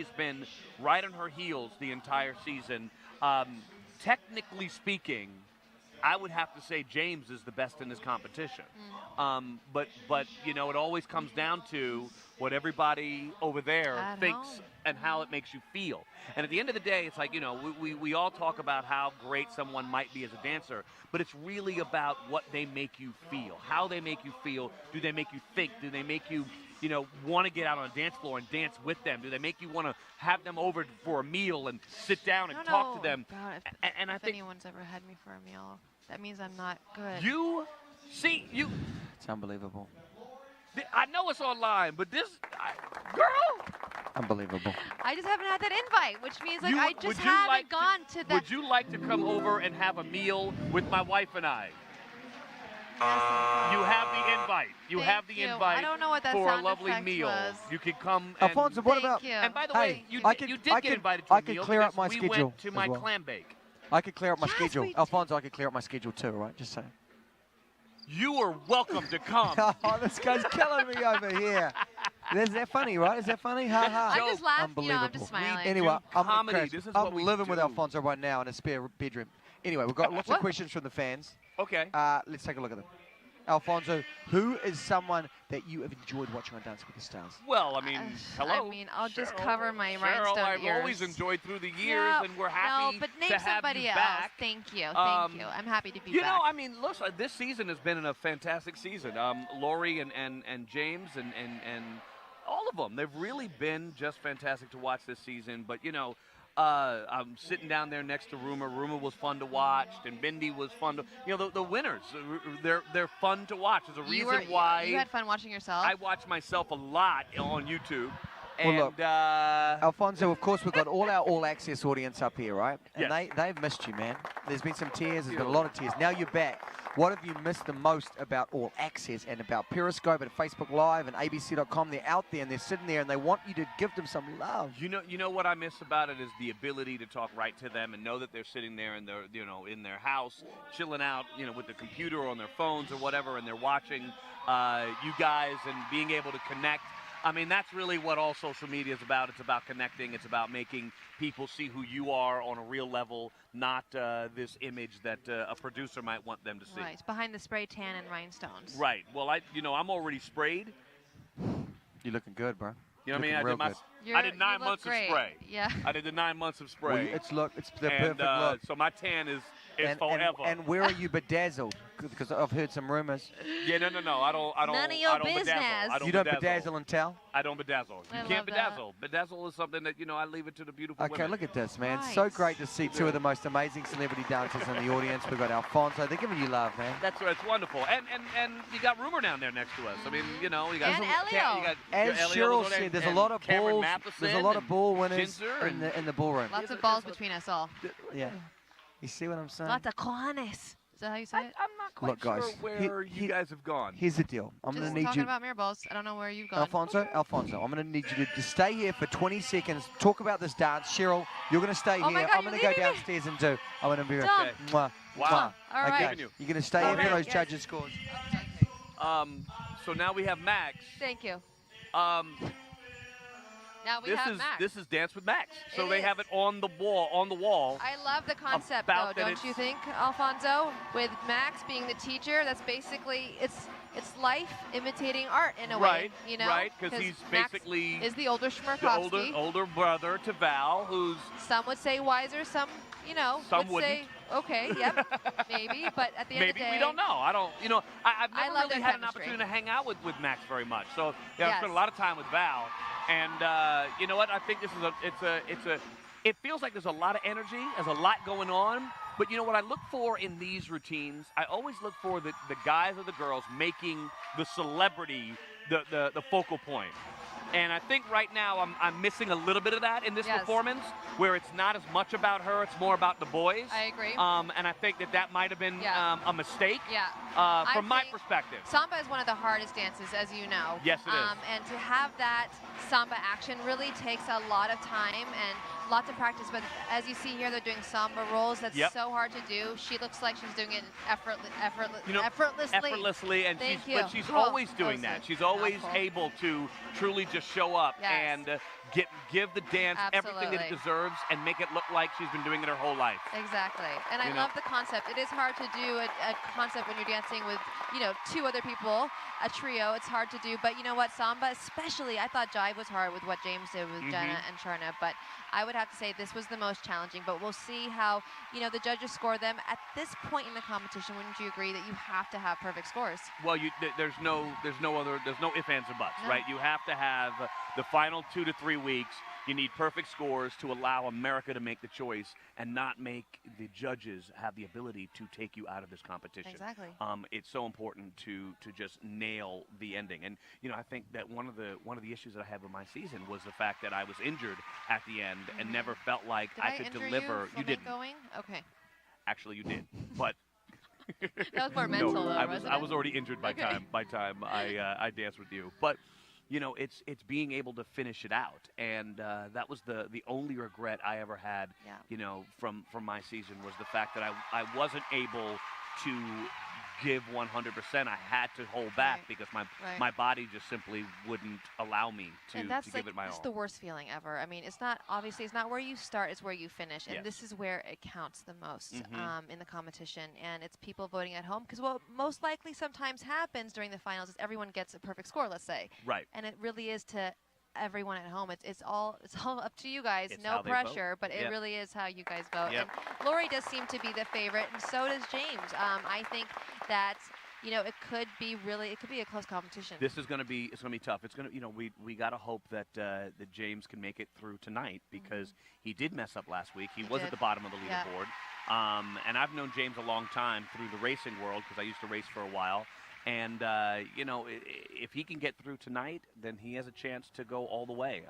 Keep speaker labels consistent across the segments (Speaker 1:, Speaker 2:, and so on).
Speaker 1: has been right on her heels the entire season. Technically speaking, I would have to say James is the best in this competition. But you know, it always comes down to what everybody over there thinks and how it makes you feel. And at the end of the day, it's like, you know, we all talk about how great someone might be as a dancer, but it's really about what they make you feel, how they make you feel. Do they make you think? Do they make you, you know, want to get out on a dance floor and dance with them? Do they make you want to have them over for a meal and sit down and talk to them?
Speaker 2: And I think anyone's ever had me for a meal, that means I'm not good.
Speaker 1: You see, you.
Speaker 3: It's unbelievable.
Speaker 1: I know it's online, but this girl.
Speaker 3: Unbelievable.
Speaker 2: I just haven't had that invite, which means like I just haven't gone to that.
Speaker 1: Would you like to come over and have a meal with my wife and I? You have the invite. You have the invite.
Speaker 2: I don't know what that
Speaker 1: for a
Speaker 2: sound
Speaker 1: lovely
Speaker 2: effect
Speaker 1: meal.
Speaker 2: was.
Speaker 1: You can come. And
Speaker 3: Alfonso, what about?
Speaker 1: And by the way, you did get invited to a
Speaker 3: I could
Speaker 1: meal
Speaker 3: clear up my
Speaker 1: because we
Speaker 3: schedule
Speaker 1: went to
Speaker 3: as
Speaker 1: my
Speaker 3: well.
Speaker 1: clam bake.
Speaker 3: I could clear up my schedule. Alfonso, I could clear up my schedule too, right? Just saying.
Speaker 1: You are welcome to come.
Speaker 3: Oh, this guy's killing me over here. Is that funny, right? Is that funny? Ha ha.
Speaker 2: I just laughed.
Speaker 3: Unbelievable.
Speaker 2: You know, I'm just smiling.
Speaker 3: Anyway,
Speaker 1: comedy. This is what we
Speaker 3: living with
Speaker 1: do.
Speaker 3: Alfonso right now in a spare bedroom. Anyway, we've got lots of questions from the fans.
Speaker 1: Okay.
Speaker 3: Let's take a look at them. Alfonso, who is someone that you have enjoyed watching on Dancing with the Stars?
Speaker 1: Well, I mean, hello.
Speaker 2: I mean, I'll just cover my
Speaker 1: Cheryl,
Speaker 2: rhinestone
Speaker 1: I've
Speaker 2: ears.
Speaker 1: always enjoyed through the years, and we're happy
Speaker 2: but name
Speaker 1: to have
Speaker 2: somebody
Speaker 1: you
Speaker 2: else.
Speaker 1: back.
Speaker 2: Thank you. Thank you. I'm happy to be back.
Speaker 1: You know, I mean, look, this season has been a fantastic season. Laurie and James and all of them, they've really been just fantastic to watch this season. But, you know, I'm sitting down there next to Rumor. Rumor was fun to watch, and Bindi was fun to, you know, the winners, they're fun to watch. There's a reason why.
Speaker 2: You had fun watching yourself?
Speaker 1: I watch myself a lot on YouTube.
Speaker 3: Well,
Speaker 1: and,
Speaker 3: look, Alfonso, of course, we've got all our all-access audience up here, right? And they've missed you, man. There's been some tears. There's been a lot of tears. Now you're back. What have you missed the most about All Access and about Periscope and Facebook Live and ABC.com? They're out there and they're sitting there and they want you to give them some love.
Speaker 1: You know what I miss about it is the ability to talk right to them and know that they're sitting there and they're, you know, in their house, chilling out, you know, with the computer or on their phones or whatever, and they're watching you guys and being able to connect. I mean, that's really what all social media is about. It's about connecting. It's about making people see who you are on a real level, not this image that a producer might want them to see.
Speaker 2: Right, behind the spray tan and rhinestones.
Speaker 1: Right. Well, I'm already sprayed.
Speaker 3: You're looking good, bro.
Speaker 1: You know what I mean? I did 9 months of spray.
Speaker 2: Yeah.
Speaker 1: I did the 9 months of spray.
Speaker 3: Well, it's the perfect look.
Speaker 1: So my tan is forever.
Speaker 3: And where are you bedazzled? Because I've heard some rumors.
Speaker 1: Yeah, no. I don't.
Speaker 2: None of your business.
Speaker 1: Bedazzle.
Speaker 3: You don't bedazzle and tell?
Speaker 1: I don't bedazzle. You can't bedazzle. Bedazzle is something that, you know, I leave it to the beautiful women.
Speaker 3: Okay, look at this, man.
Speaker 2: Right.
Speaker 3: So great to see two of the most amazing celebrity dancers in the audience. We've got Alfonso. They're giving you love, man.
Speaker 1: That's right. It's wonderful. And you got Rumor down there next to us. I mean, you know, you got
Speaker 2: And Elio.
Speaker 3: As Cheryl said, there's a lot of balls. There's a lot of ball winners in the ballroom.
Speaker 2: Lots of balls between us all.
Speaker 3: Yeah. You see what I'm saying?
Speaker 2: Lots of cojones. Is that how you say it?
Speaker 1: I'm not quite sure where you guys have gone.
Speaker 3: Here's the deal. I'm going to need
Speaker 2: talking
Speaker 3: you.
Speaker 2: about mirror balls. I don't know where you've gone.
Speaker 3: Alfonso, I'm going to need you to stay here for 20 seconds. Talk about this dance. Cheryl, you're going to stay here.
Speaker 2: My God,
Speaker 3: I'm going to go downstairs and do. I'm going to be
Speaker 2: Done.
Speaker 3: right Mwah.
Speaker 1: Wow.
Speaker 2: All right.
Speaker 3: Okay. You're going to stay here for those judges' scores.
Speaker 1: So now we have Max.
Speaker 2: Thank you. Now we
Speaker 1: This
Speaker 2: have
Speaker 1: is
Speaker 2: Max.
Speaker 1: this is Dance with Max. So they
Speaker 2: is.
Speaker 1: have it on the wall.
Speaker 2: I love the concept,
Speaker 1: About
Speaker 2: though,
Speaker 1: that
Speaker 2: don't you think, Alfonso? With Max being the teacher, that's basically it's life imitating art in a way, you know?
Speaker 1: Right, because he's
Speaker 2: Max
Speaker 1: basically
Speaker 2: is the older Chmerkovskiy.
Speaker 1: the older brother to Val, who's
Speaker 2: some would say wiser, some, you know,
Speaker 1: some
Speaker 2: would say okay, yep, maybe, but at the end of the day,
Speaker 1: we don't know. I don't, you know, I've
Speaker 2: I
Speaker 1: never
Speaker 2: love
Speaker 1: really
Speaker 2: their
Speaker 1: had an
Speaker 2: chemistry.
Speaker 1: opportunity to hang out with Max very much. So yeah, I
Speaker 2: Yes.
Speaker 1: spent a lot of time with Val, and you know what? I think this is it feels like there's a lot of energy, there's a lot going on. But you know what I look for in these routines? I always look for the guys or the girls making the celebrity the focal point. And I think right now I'm missing a little bit of that in this performance, where it's not as much about her, it's more about the boys.
Speaker 2: I agree.
Speaker 1: And I think that might have been a mistake from my perspective.
Speaker 2: Samba is one of the hardest dances, as you know.
Speaker 1: Yes, it is.
Speaker 2: And to have that Samba action really takes a lot of time and lots of practice. But as you see here, they're doing Samba rolls. That's so hard to do. She looks like she's doing it effortlessly.
Speaker 1: Effortlessly, and she's always doing that. She's always able to truly just show up and give the dance everything that it
Speaker 2: Absolutely.
Speaker 1: deserves and make it look like she's been doing it her whole life.
Speaker 2: Exactly. And I love the concept. It is hard to do a concept when you're dancing with, you know, 2 other people, a trio. It's hard to do. But you know what? Samba, especially, I thought jive was hard with what James did with Jenna and Charna. But I would have to say this was the most challenging. But we'll see how, you know, the judges score them. At this point in the competition, wouldn't you agree that you have to have perfect scores?
Speaker 1: Well, there's no ifs, ands, or buts,
Speaker 2: No.
Speaker 1: right? You have to have the final 2 to 3 weeks. You need perfect scores to allow America to make the choice and not make the judges have the ability to take you out of this competition.
Speaker 2: Exactly.
Speaker 1: It's so important to just nail the ending. And you know, I think that one of the issues that I had with my season was the fact that I was injured at the end and never felt like I could deliver.
Speaker 2: You
Speaker 1: didn't.
Speaker 2: Going? Okay.
Speaker 1: Actually, you did, but.
Speaker 2: That was more mental,
Speaker 1: no,
Speaker 2: though,
Speaker 1: I was already injured by time I danced with you. But you know, it's being able to finish it out, and that was the only regret I ever had.
Speaker 2: Yeah.
Speaker 1: You know, from my season was the fact that I wasn't able to give 100%. I had to hold back because my body just simply wouldn't allow me to give it my all.
Speaker 2: That's the worst feeling ever. I mean, it's not where you start, it's where you finish. And this is where it counts the most in the competition. And it's people voting at home. Because what most likely sometimes happens during the finals is everyone gets a perfect score, let's say.
Speaker 1: Right.
Speaker 2: And it really is to everyone at home. It's all up to you guys.
Speaker 1: It's
Speaker 2: no pressure, but it really is how you guys vote.
Speaker 1: Yep.
Speaker 2: And Laurie does seem to be the favorite, and so does James. I think that, you know, it could be a close competition.
Speaker 1: It's going to be tough. It's going to, you know, we got to hope that that James can make it through tonight because he did mess up last week. He was at the bottom of the leaderboard. And I've known James a long time through the racing world because I used to race for a while. And, you know, if he can get through tonight, then he has a chance to go all the way.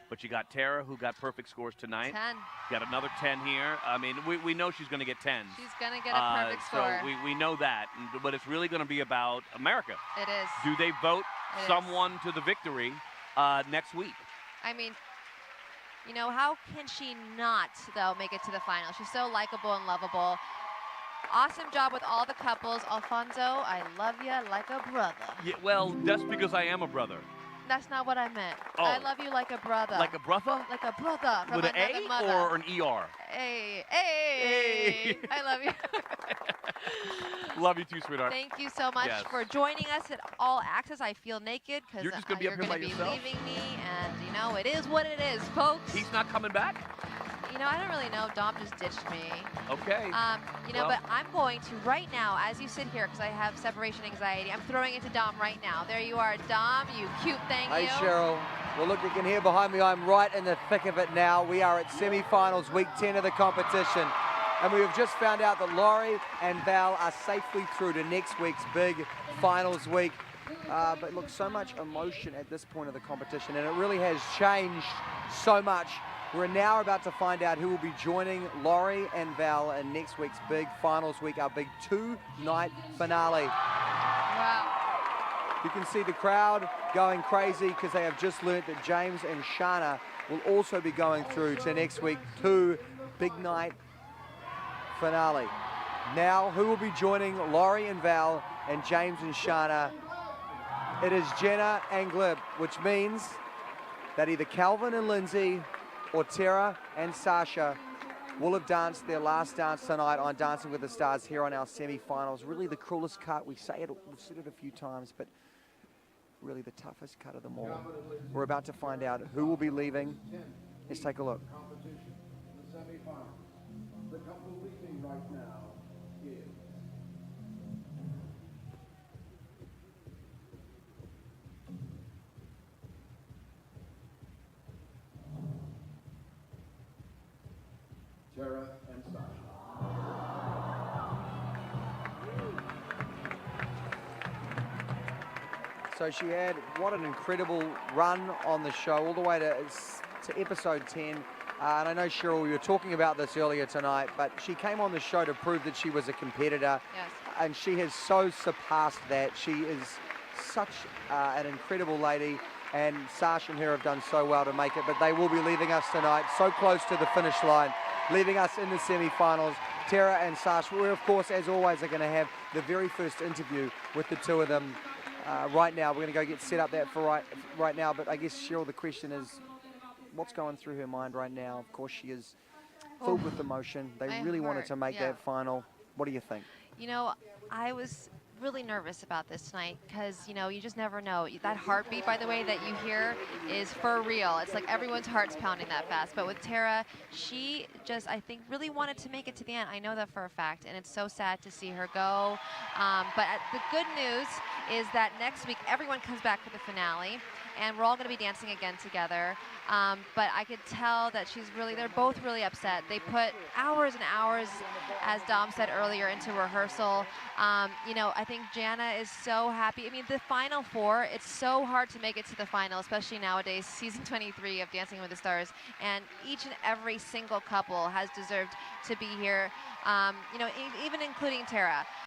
Speaker 1: But you got Tara, who got perfect scores tonight.
Speaker 2: 10.
Speaker 1: Got another 10 here. I mean, we know she's going to get 10.
Speaker 2: She's going to get a perfect score.
Speaker 1: So we know that. But it's really going to be about America.
Speaker 2: It is.
Speaker 1: Do they vote someone to the victory next week?
Speaker 2: I mean, you know, how can she not, though, make it to the final? She's so likable and lovable. Awesome job with all the couples. Alfonso, I love you like a brother.
Speaker 1: Yeah, well, that's because I am a brother.
Speaker 2: That's not what I meant.
Speaker 1: Oh.
Speaker 2: I love you like a brother.
Speaker 1: Like a brother?
Speaker 2: Like a brother from
Speaker 1: with an
Speaker 2: another
Speaker 1: A
Speaker 2: mother.
Speaker 1: or an ER?
Speaker 2: Hey. I love you.
Speaker 1: Love you too, sweetheart.
Speaker 2: Thank you so much for joining us at All Access. I feel naked because
Speaker 1: you're just going to be
Speaker 2: leaving me, and you know, it is what it is, folks.
Speaker 1: He's not coming back?
Speaker 2: You know, I don't really know. Dom just ditched me.
Speaker 1: Okay.
Speaker 2: You know, but I'm going to right now, as you sit here, because I have separation anxiety, I'm throwing it to Dom right now. There you are, Dom, you cute thing.
Speaker 3: Hey, Cheryl. Well, look, you can hear behind me, I'm right in the thick of it now. We are at semi-finals, week 10 of the competition. And we have just found out that Laurie and Val are safely through to next week's big finals week. But look, so much emotion at this point of the competition, and it really has changed so much. We're now about to find out who will be joining Laurie and Val in next week's big finals week, our big 2-night finale.
Speaker 2: Wow.
Speaker 3: You can see the crowd going crazy because they have just learnt that James and Shana will also be going through to next week 2 big night finale. Now, who will be joining Laurie and Val and James and Shana? It is Jenna and Glib, which means that either Calvin and Lindsay or Tara and Sasha will have danced their last dance tonight on Dancing with the Stars here on our semi-finals. Really the cruelest cut. We've said it a few times, but really the toughest cut of them all. We're about to find out who will be leaving. Let's take a look.
Speaker 4: The couple leaving right now is Tara and Sasha.
Speaker 3: So she had, what an incredible run on the show, all the way to episode 10. And I know, Cheryl, we were talking about this earlier tonight, but she came on the show to prove that she was a competitor.
Speaker 2: Yes.
Speaker 3: And she has so surpassed that. She is such an incredible lady. And Sasha and her have done so well to make it, but they will be leaving us tonight, so close to the finish line, leaving us in the semi-finals. Tara and Sasha, we, of course, as always, are going to have the very first interview with the two of them right now. We're going to go get set up that for right now, but I guess, Cheryl, the question is, what's going through her mind right now? Of course, she is filled with emotion. They really wanted to make that final. What do you think?
Speaker 2: You know, I was really nervous about this tonight because, you know, you just never know. That heartbeat, by the way, that you hear is for real. It's like everyone's heart's pounding that fast. But with Tara, she just, I think, really wanted to make it to the end. I know that for a fact, and it's so sad to see her go. But the good news is that next week, everyone comes back for the finale, and we're all going to be dancing again together. But I could tell that they're both really upset. They put hours and hours, as Dom said earlier, into rehearsal. You know, I think Jana is so happy. I mean, the Final Four, it's so hard to make it to the final, especially nowadays, season 23 of Dancing with the Stars. And each and every single couple has deserved to be here, you know, even including Tara.